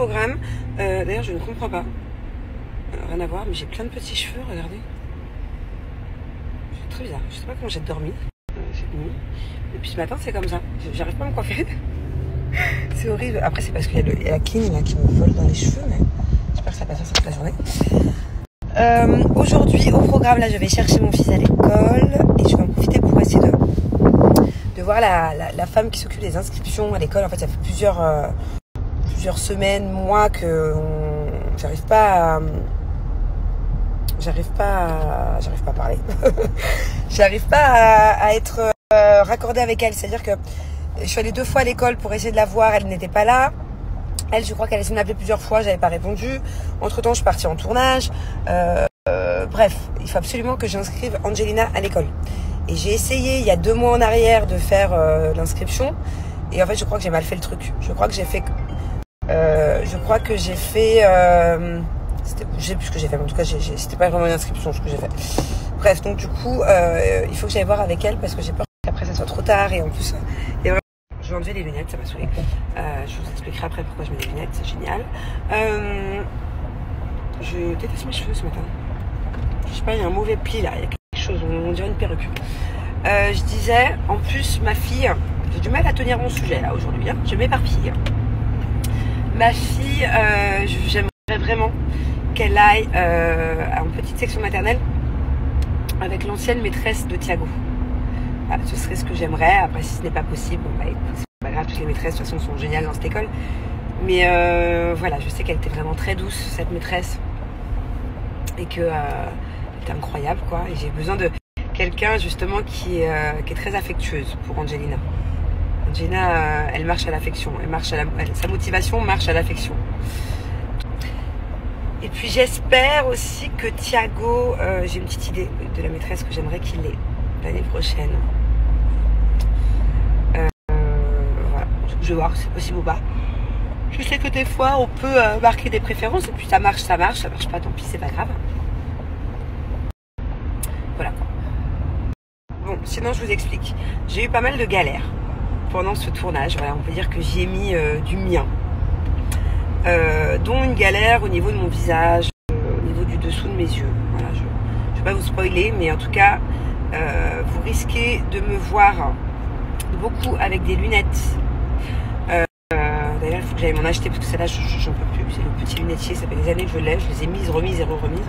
programme. D'ailleurs, je ne comprends pas. Rien à voir, mais j'ai plein de petits cheveux, regardez. C'est très bizarre. Je sais pas comment j'ai dormi cette nuit. Depuis ce matin, c'est comme ça. J'arrive pas à me coiffer. C'est horrible. Après, c'est parce qu'il y a la clean là, qui me vole dans les cheveux, mais j'espère que ça va passer toute la journée. Aujourd'hui, au programme, là, je vais chercher mon fils à l'école et je vais en profiter pour essayer de voir la femme qui s'occupe des inscriptions à l'école. En fait, ça fait plusieurs semaines, mois que j'arrive pas à parler. J'arrive pas à être raccordée avec elle. C'est-à-dire que je suis allée 2 fois à l'école pour essayer de la voir, elle n'était pas là. Elle, je crois qu'elle a essayé de m'appeler plusieurs fois, j'avais pas répondu. Entre-temps, je suis partie en tournage. Bref, il faut absolument que j'inscrive Angelina à l'école. Et j'ai essayé, il y a 2 mois en arrière, de faire l'inscription. Et en fait, je crois que j'ai mal fait le truc. Je crois que j'ai fait... je sais plus ce que j'ai fait, mais en tout cas, c'était pas vraiment une inscription ce que j'ai fait. Bref, donc du coup, il faut que j'aille voir avec elle parce que j'ai peur qu'après ça soit trop tard. Et en plus, je vais enlever les lunettes, ça m'a saoulé. Je vous expliquerai après pourquoi je mets les lunettes, c'est génial. Je déteste mes cheveux ce matin. Je sais pas, il y a un mauvais pli là, il y a quelque chose, on dirait une perruque. Je disais, en plus, ma fille, j'ai du mal à tenir mon sujet là aujourd'hui, hein, je m'éparpille. Ma fille, j'aimerais vraiment qu'elle aille en petite section maternelle avec l'ancienne maîtresse de Thiago. Voilà, ce serait ce que j'aimerais. Après, si ce n'est pas possible, bon, bah, écoute, c'est pas grave, toutes les maîtresses de toute façon sont géniales dans cette école. Mais voilà, je sais qu'elle était vraiment très douce, cette maîtresse, et que elle était incroyable, quoi. Et j'ai besoin de quelqu'un justement qui est très affectueuse pour Angelina. Angelina, elle marche à l'affection, sa motivation marche à l'affection. Et puis j'espère aussi que Thiago, j'ai une petite idée de la maîtresse que j'aimerais qu'il ait l'année prochaine. Voilà, je vais voir si c'est possible ou pas. Je sais que des fois on peut marquer des préférences et puis ça marche pas, tant pis, c'est pas grave. Voilà. Bon, sinon je vous explique. J'ai eu pas mal de galères pendant ce tournage. Voilà, on peut dire que j'y ai mis du mien. Dont une galère au niveau de mon visage, au niveau du dessous de mes yeux. Voilà, je ne vais pas vous spoiler, mais en tout cas, vous risquez de me voir beaucoup avec des lunettes. D'ailleurs, il faut que j'aille m'en acheter parce que celle-là, j'en peux plus. C'est le petit lunetier, ça fait des années que je l'ai. Je les ai mises, remises et re-remises.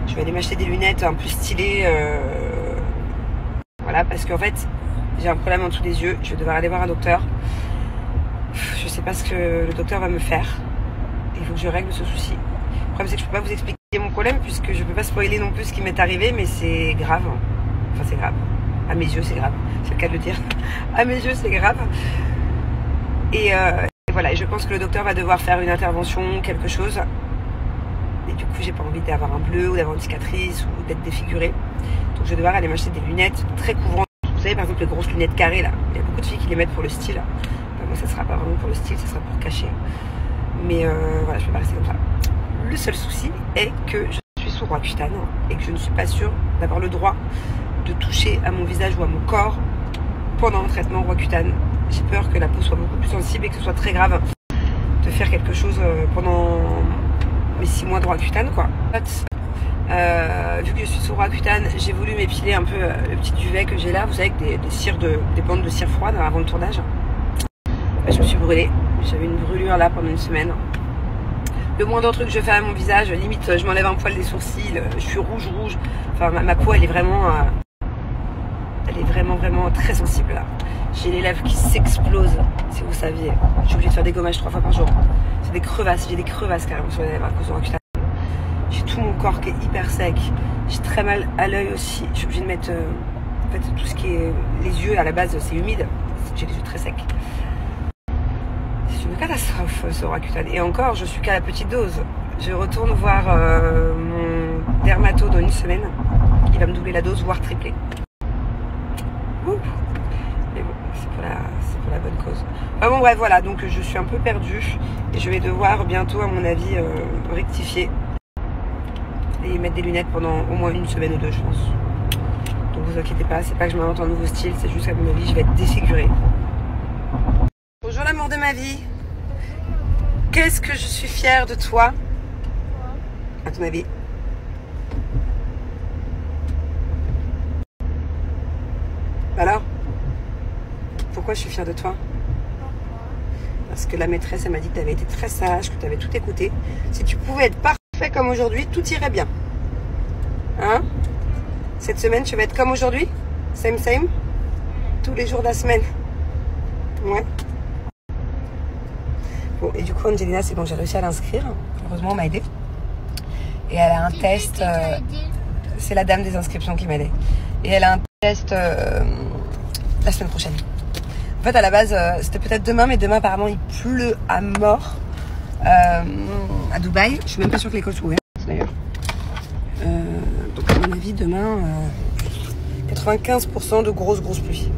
Je vais aller m'acheter des lunettes un peu stylées. Voilà, parce qu'en fait, j'ai un problème en dessous des yeux. Je vais devoir aller voir un docteur. Je sais pas ce que le docteur va me faire. Il faut que je règle ce souci. Le problème, c'est que je peux pas vous expliquer mon problème puisque je peux pas spoiler non plus ce qui m'est arrivé, mais c'est grave. Enfin, c'est grave. À mes yeux, c'est grave. C'est le cas de le dire. À mes yeux, c'est grave. Et voilà, je pense que le docteur va devoir faire une intervention, quelque chose. Et du coup, j'ai pas envie d'avoir un bleu ou d'avoir une cicatrice ou d'être défigurée. Donc, je vais devoir aller m'acheter des lunettes très couvrantes. Vous savez, par exemple, les grosses lunettes carrées là. Il y a beaucoup de filles qui les mettent pour le style. Moi, ça sera pas vraiment pour le style, ça sera pour cacher. Mais voilà, je peux pas rester comme ça. Le seul souci est que je suis sous Roaccutane et que je ne suis pas sûre d'avoir le droit de toucher à mon visage ou à mon corps pendant un traitement Roaccutane. J'ai peur que la peau soit beaucoup plus sensible et que ce soit très grave de faire quelque chose pendant mes 6 mois de Roaccutane, quoi. Vu que je suis sous Roaccutane, j'ai voulu m'épiler un peu le petit duvet que j'ai là. Vous savez, avec des bandes de cire froide avant le tournage. Je me suis brûlée. J'avais une brûlure là pendant une semaine. Le moindre truc que je fais à mon visage, limite, je m'enlève un poil des sourcils. Je suis rouge. Enfin, ma peau, elle est vraiment très sensible là. J'ai les lèvres qui s'explosent, si vous saviez. Je suis obligée de faire des gommages 3 fois par jour. C'est des crevasses, j'ai des crevasses carrément sur les lèvres à cause de Roaccutane. J'ai tout mon corps qui est hyper sec. J'ai très mal à l'œil aussi. Je suis obligée de mettre en fait tout ce qui est les yeux à la base, c'est humide. J'ai les yeux très secs. C'est une catastrophe ce Roaccutane. Et encore, je suis qu'à la petite dose. Je retourne voir mon dermato dans une semaine. Il va me doubler la dose, voire tripler. Ouh. Mais bon, c'est pour la bonne cause. Enfin bon, bref, voilà. Donc je suis un peu perdue. Et je vais devoir bientôt, à mon avis, rectifier. Et mettre des lunettes pendant au moins 1 semaine ou 2, je pense. Donc vous inquiétez pas, c'est pas que je m'invente un nouveau style. C'est juste qu'à mon avis, je vais être défigurée. Bonjour l'amour de ma vie. Qu'est-ce que je suis fière de toi, à ton avis? Alors, pourquoi je suis fière de toi? Parce que la maîtresse, elle m'a dit que tu avais été très sage, que tu avais tout écouté. Si tu pouvais être parfait comme aujourd'hui, tout irait bien. Hein? Cette semaine, tu vas être comme aujourd'hui? Same, same? Tous les jours de la semaine? Ouais. Bon, et du coup, Angelina, c'est bon, j'ai réussi à l'inscrire. Heureusement, on m'a aidé. Et elle a un test. C'est la dame des inscriptions qui m'a aidé. Et elle a un test la semaine prochaine. En fait, à la base, c'était peut-être demain, mais demain, apparemment, il pleut à mort à Dubaï. Je suis même pas sûre que l'école soit ouverte, d'ailleurs. Donc, à mon avis, demain, 95% de grosses pluies.